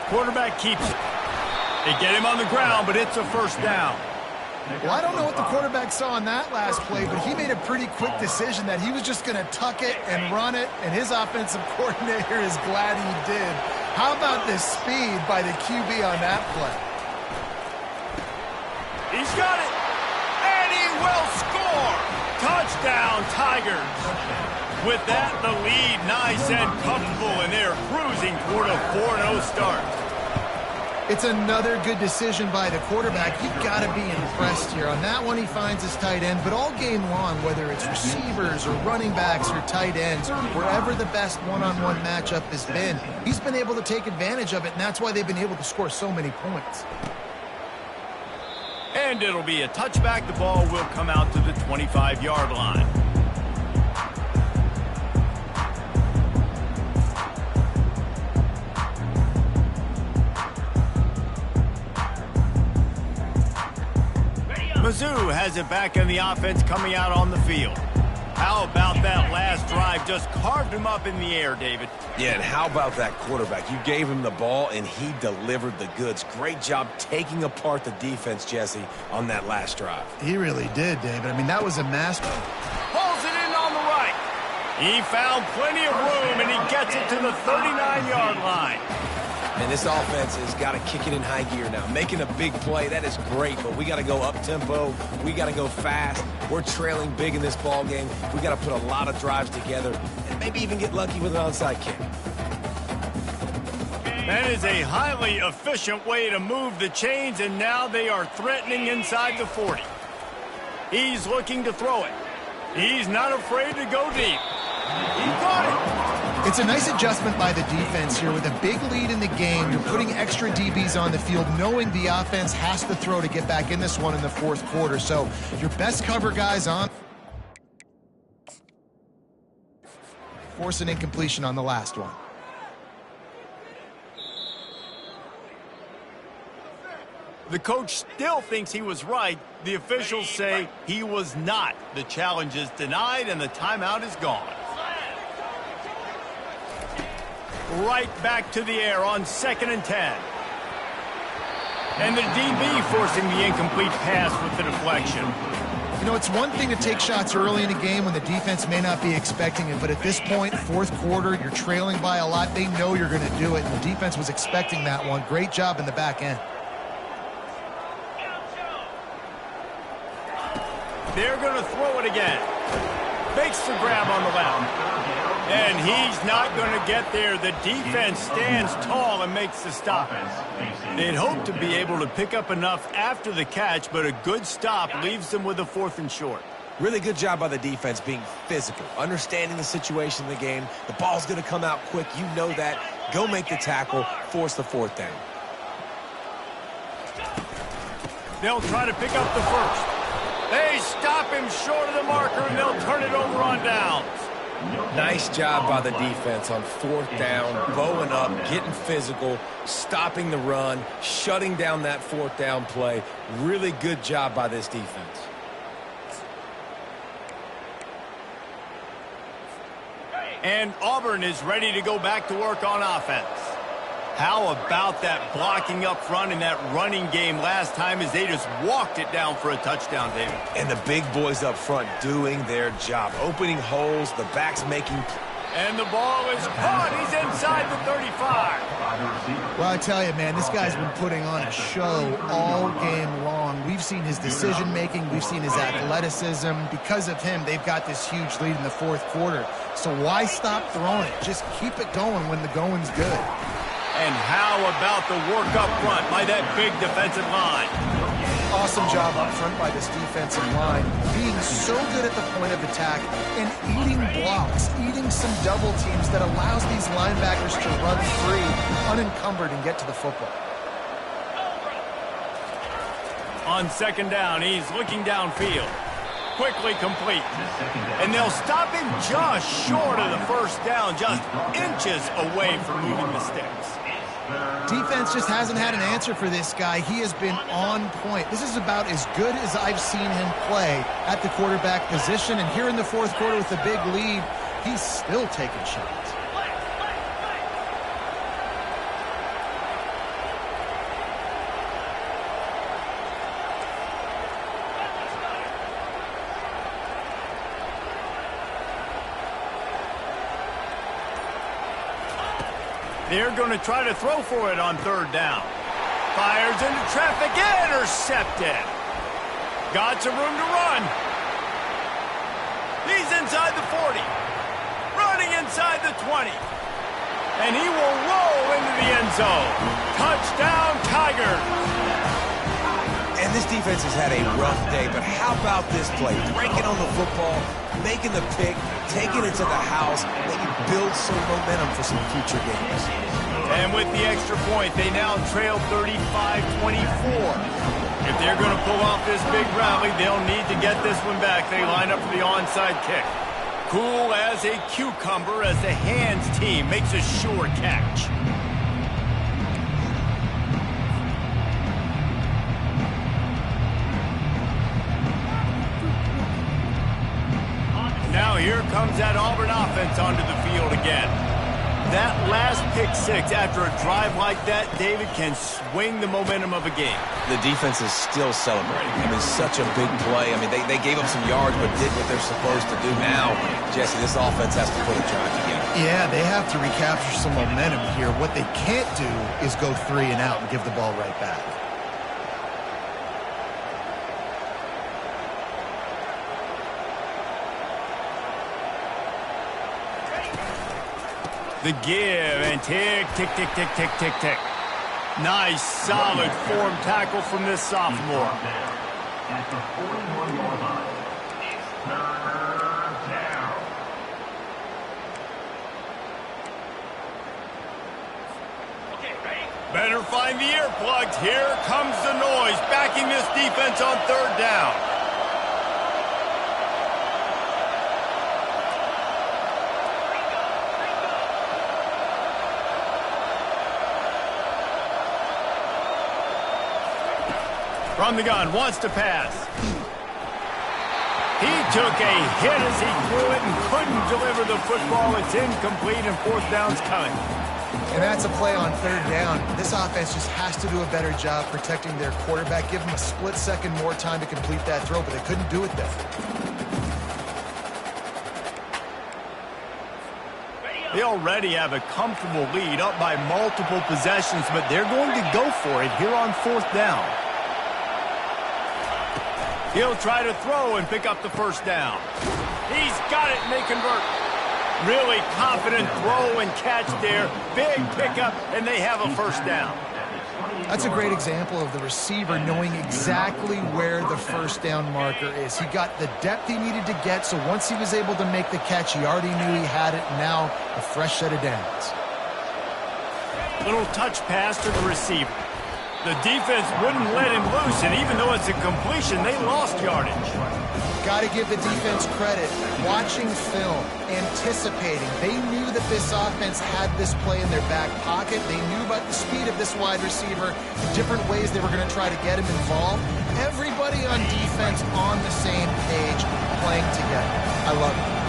Quarterback keeps it. They get him on the ground, but it's a first down. Well, I don't know what the quarterback saw on that last play, but he made a pretty quick decision that he was just going to tuck it and run it, and his offensive coordinator is glad he did. How about the speed by the QB on that play? He's got it, and he will score. Touchdown, Tigers. With that, the lead nice and comfortable, and they're cruising toward a 4-0 start. It's another good decision by the quarterback. You've got to be impressed here. On that one, he finds his tight end, but all game long, whether it's receivers or running backs or tight ends, wherever the best one-on-one matchup has been, he's been able to take advantage of it, and that's why they've been able to score so many points. And it'll be a touchback. The ball will come out to the 25-yard line. Mizzou has it back in the offense coming out on the field. How about that last drive? Just carved him up in the air, David. Yeah, and how about that quarterback? You gave him the ball, and he delivered the goods. Great job taking apart the defense, Jesse, on that last drive. He really did, David. I mean, that was a master. Pulls it in on the right. He found plenty of room, and he gets it to the 39-yard line. And this offense has got to kick it in high gear now. Making a big play, that is great, but we got to go up-tempo. We got to go fast. We're trailing big in this ball game. We got to put a lot of drives together and maybe even get lucky with an onside kick. That is a highly efficient way to move the chains, and now they are threatening inside the 40. He's looking to throw it. He's not afraid to go deep. He caught it. It's a nice adjustment by the defense here. With a big lead in the game, you're putting extra DBs on the field, knowing the offense has to throw to get back in this one in the fourth quarter. So your best cover guys on. Force an incompletion on the last one. The coach still thinks he was right. The officials say he was not. The challenge is denied, and the timeout is gone. Right back to the air on 2nd and 10. And the DB forcing the incomplete pass with the deflection. You know, it's one thing to take shots early in a game when the defense may not be expecting it, but at this point, fourth quarter, you're trailing by a lot. They know you're going to do it, and the defense was expecting that one. Great job in the back end. They're going to throw it again. Makes the grab on the left. And he's not going to get there. The defense stands tall and makes the stop. They'd hope to be able to pick up enough after the catch, but a good stop leaves them with a 4th and short. Really good job by the defense being physical, understanding the situation in the game. The ball's going to come out quick. You know that. Go make the tackle, force the 4th down. They'll try to pick up the first. They stop him short of the marker, and they'll turn it over on downs. Nice job by the defense on 4th down, bowing up, getting physical, stopping the run, shutting down that 4th down play. Really good job by this defense. And Auburn is ready to go back to work on offense. How about that blocking up front and that running game last time as they just walked it down for a touchdown, David? And the big boys up front doing their job, opening holes, the backs making. And the ball is caught. He's inside the 35. Well, I tell you, man, this guy's been putting on a show all game long. We've seen his decision-making. We've seen his athleticism. Because of him, they've got this huge lead in the fourth quarter. So why stop throwing it? Just keep it going when the going's good. And how about the work up front by that big defensive line? Awesome job up front by this defensive line, being so good at the point of attack and eating blocks, eating some double teams that allows these linebackers to run free, unencumbered, and get to the football. On second down, he's looking downfield. Quickly complete. And they'll stop him just short of the first down, just inches away from moving the sticks. Defense just hasn't had an answer for this guy. He has been on point. This is about as good as I've seen him play at the quarterback position. And here in the fourth quarter with a big lead, he's still taking shots. They're going to try to throw for it on third down. Fires into traffic, intercepted. Got some room to run. He's inside the 40. Running inside the 20. And he will roll into the end zone. Touchdown, Tigers. And this defense has had a rough day, but how about this play? Breaking on the football, making the pick, taking it to the house, maybe build some momentum for some future games. And with the extra point, they now trail 35-24. If they're going to pull off this big rally, they'll need to get this one back. They line up for the onside kick. Cool as a cucumber as the hands team makes a sure catch. Now here comes that Auburn offense onto the field again. That last pick six after a drive like that, David, can swing the momentum of a game. The defense is still celebrating. I mean, such a big play. I mean, they gave up some yards but did what they're supposed to do. Now, Jesse, this offense has to put a drive together. Yeah, they have to recapture some momentum here. What they can't do is go 3 and out and give the ball right back. The give and tick, tick, tick, tick, tick, tick, tick. Nice, solid form tackle from this sophomore. At the 41-yard line, it's third down. Better find the earplugs. Here comes the noise, backing this defense on third down. From the gun, wants to pass. He took a hit as he threw it and couldn't deliver the football. It's incomplete and fourth down's coming. And that's a play on third down. This offense just has to do a better job protecting their quarterback. Give them a split second more time to complete that throw, but they couldn't do it there. They already have a comfortable lead, up by multiple possessions, but they're going to go for it here on fourth down. He'll try to throw and pick up the first down. He's got it and they convert. Really confident throw and catch there. Big pickup, and they have a first down. That's a great example of the receiver knowing exactly where the first down marker is. He got the depth he needed to get, so once he was able to make the catch, he already knew he had it. Now a fresh set of downs. Little touch pass to the receiver. The defense wouldn't let him loose, and even though it's a completion, they lost yardage. Got to give the defense credit. Watching film, anticipating. They knew that this offense had this play in their back pocket. They knew about the speed of this wide receiver, the different ways they were going to try to get him involved. Everybody on defense on the same page, playing together. I love it.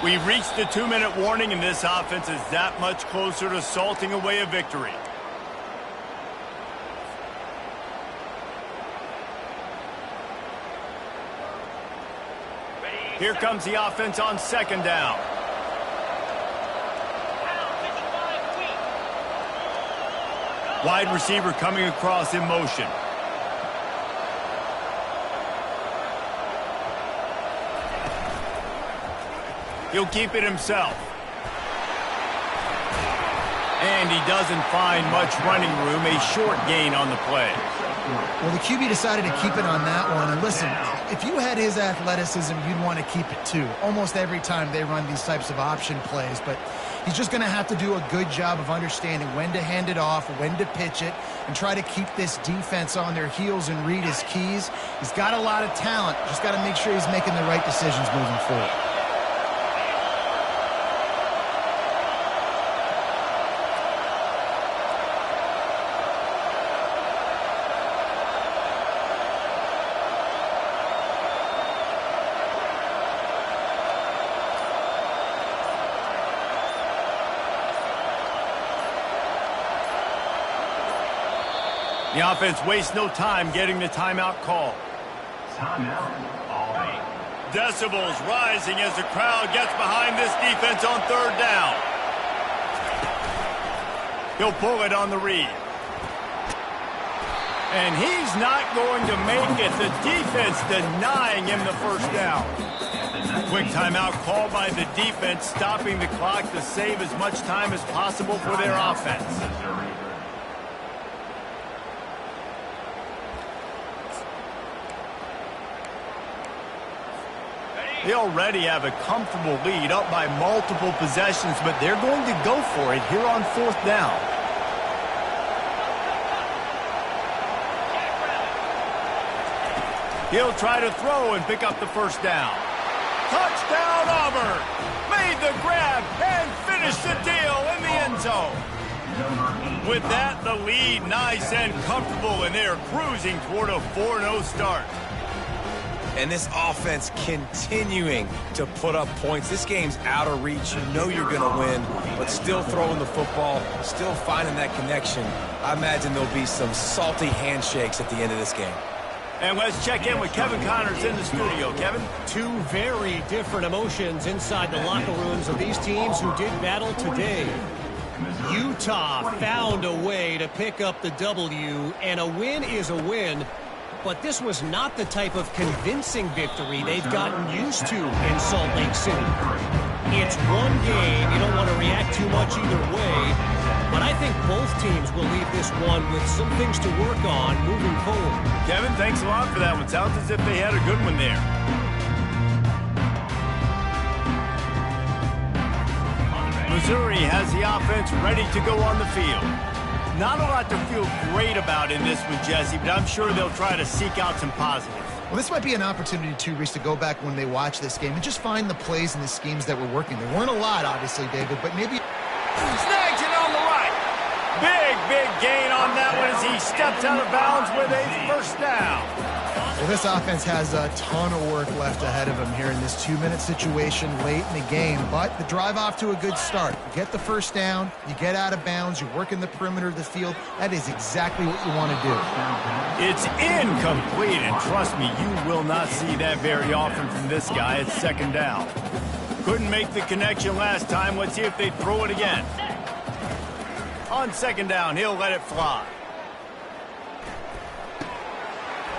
We've reached the 2-minute warning, and this offense is that much closer to salting away a victory. Here comes the offense on second down. Wide receiver coming across in motion. He'll keep it himself. And he doesn't find much running room, a short gain on the play. Well, the QB decided to keep it on that one. And listen, if you had his athleticism, you'd want to keep it too. Almost every time they run these types of option plays. But he's just going to have to do a good job of understanding when to hand it off, when to pitch it, and try to keep this defense on their heels and read his keys. He's got a lot of talent. Just got to make sure he's making the right decisions moving forward. The offense wastes no time getting the timeout call. Timeout. All right. Decibels rising as the crowd gets behind this defense on third down. He'll pull it on the read. And he's not going to make it. The defense denying him the first down. Quick timeout called by the defense, stopping the clock to save as much time as possible for their offense. They already have a comfortable lead up by multiple possessions, but they're going to go for it here on fourth down. He'll try to throw and pick up the first down. Touchdown Auburn! Made the grab and finished the deal in the end zone. With that, the lead nice and comfortable, and they're cruising toward a 4-0 start. And this offense continuing to put up points. This game's out of reach. You know you're going to win, but still throwing the football, still finding that connection. I imagine there'll be some salty handshakes at the end of this game. And let's check in with Kevin Connors in the studio. Kevin? Two very different emotions inside the locker rooms of these teams who did battle today. Utah found a way to pick up the W, and a win is a win. But this was not the type of convincing victory they've gotten used to in Salt Lake City. It's one game. You don't want to react too much either way. But I think both teams will leave this one with some things to work on moving forward. Kevin, thanks a lot for that one. Sounds as if they had a good one there. Missouri has the offense ready to go on the field. Not a lot to feel great about in this one, Jesse, but I'm sure they'll try to seek out some positives. Well, this might be an opportunity, too, Reese, to go back when they watch this game and just find the plays and the schemes that were working. There weren't a lot, obviously, David, but maybe... Snags it on the right. Big gain on that one as he steps out of bounds with a first down. Well, this offense has a ton of work left ahead of them here in this 2-minute situation late in the game, but the drive off to a good start. You get the first down, you get out of bounds, you work in the perimeter of the field. That is exactly what you want to do. It's incomplete, and trust me, you will not see that very often from this guy. It's second down. Couldn't make the connection last time. Let's see if they throw it again. On second down, he'll let it fly.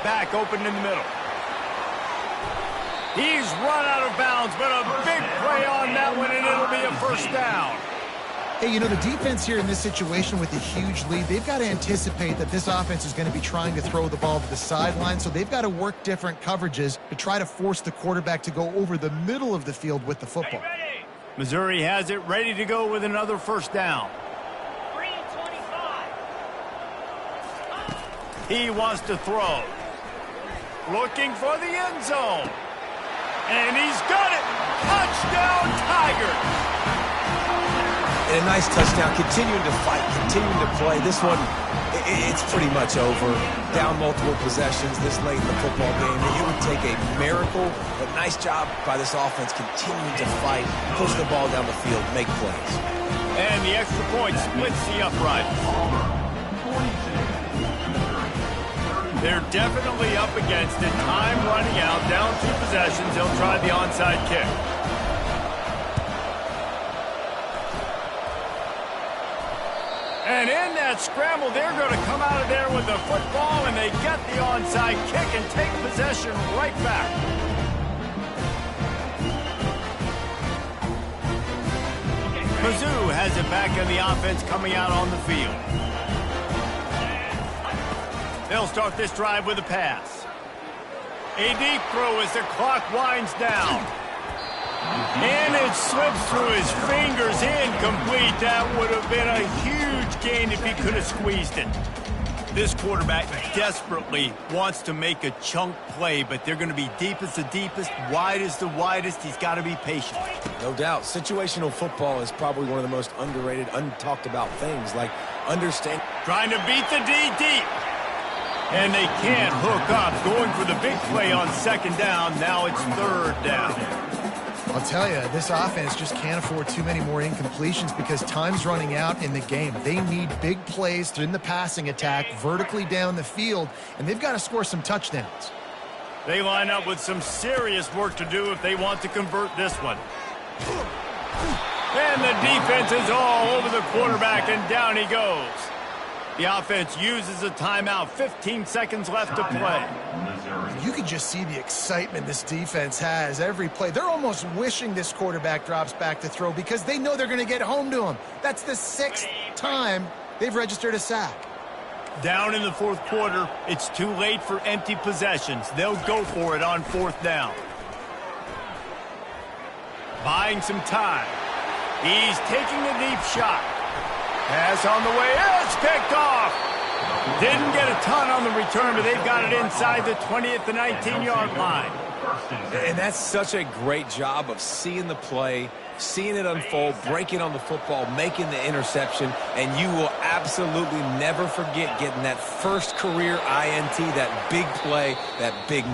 Back open in the middle. He's run out of bounds, but a big play on that one, and it'll be a first down. Hey, you know, the defense here in this situation with a huge lead, they've got to anticipate that this offense is going to be trying to throw the ball to the sideline, so they've got to work different coverages to try to force the quarterback to go over the middle of the field with the football. Missouri has it ready to go with another first down. He wants to throw. Looking for the end zone. And he's got it. Touchdown, Tigers. And a nice touchdown. Continuing to fight, continuing to play. This one, it's pretty much over. Down multiple possessions this late in the football game. It would take a miracle, but nice job by this offense continuing to fight, push the ball down the field, make plays. And the extra point splits the upright. They're definitely up against it. Time running out. Down 2 possessions. They'll try the onside kick. And in that scramble, they're going to come out of there with the football, and they get the onside kick and take possession right back. Mizzou has it back in the offense coming out on the field. They'll start this drive with a pass. A deep throw as the clock winds down. And it slips through his fingers, incomplete. That would have been a huge gain if he could have squeezed it. This quarterback desperately wants to make a chunk play, but they're going to be deep as the deepest, wide as the widest. He's got to be patient. No doubt. Situational football is probably one of the most underrated, untalked about things. Like, understand. Trying to beat the D deep. And they can't hook up. Going for the big play on second down. Now it's third down. I'll tell you, this offense just can't afford too many more incompletions because time's running out in the game. They need big plays in the passing attack, vertically down the field, and they've got to score some touchdowns. They line up with some serious work to do if they want to convert this one. And the defense is all over the quarterback, and down he goes. The offense uses a timeout. 15 seconds left to play. You can just see the excitement this defense has every play. They're almost wishing this quarterback drops back to throw because they know they're going to get home to him. That's the 6th time they've registered a sack. Down in the fourth quarter, it's too late for empty possessions. They'll go for it on fourth down. Buying some time. He's taking a deep shot. Pass on the way. It's picked off. Didn't get a ton on the return, but they've got it inside the 20 at the 19-yard line. And that's such a great job of seeing the play, seeing it unfold, breaking on the football, making the interception, and you will absolutely never forget getting that first career INT, that big play, that big moment.